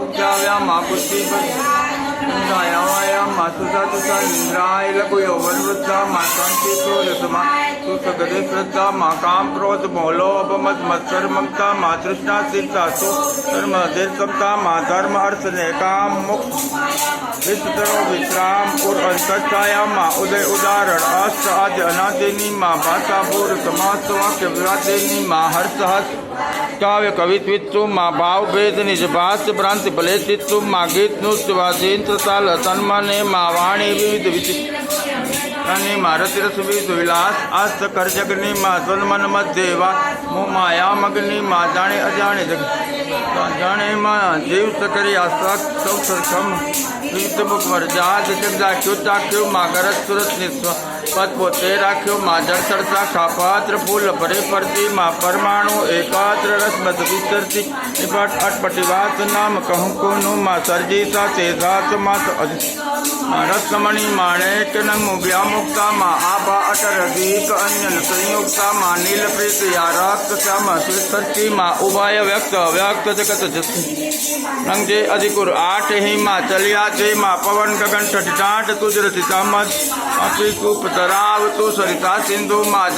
उद्याव्या मा बुद्धि मा सुधा तुषा इंद्राय लघु यौवन वृद्धा मा शांति सूर्यसमा सुसगदे श्रद्धा मा काम क्रोध मोलोभ मद मत्सर ममता मा तृष्णा चिंता सु धर्म दीर्घता मा धर्म अर्थ ने काम मुक्त विस्तरो विश्राम और अंतछाया मा उदय उदाहरण अष्ट आद्य अनादिनी मा भाषा पूर्व समास वाक्य विवादिनी मा हर्ष हर्ष काव्य कवित्वित्व मा भाव भेद निज भाष्य भ्रांति फलेतित्व मा गीत नृत्य वाद्यंत्र ताल तन्मने मा वाणी विविध विचित्र मा रतिरस विविध विलास आस्त कर जगनी मा स्वनमन मध्य वा मोह माया मगनी मा जाने अजाने जग जाने मा जीव सकरी आस्था सौसम विविध मुख वरजात जगदा क्योता क्यों मा गरज सुरत निस्व पद पोते राख्यो मा जड़ सरसा खापात्र फूल परे परती मा परमाणु एकात्र रसमत विस्तरती निपट अटपटिवात नाम कहूँ को नु मा सर्जी सा तेजात मात रसमणि माणेक नमो व्यामुक्ता मा आभा अटर दीक अन्यन संयुक्ता मा नील प्रीत या रक्त श्याम सुसर्ची मा उभय व्यक्त अव्यक्त जगत जस रंगे अधिकुर आठ ही मा चलिया थे मा पवन गगन ठठाट तुजरति सामत अपि कूप तराव तु सरिता सिंधु मा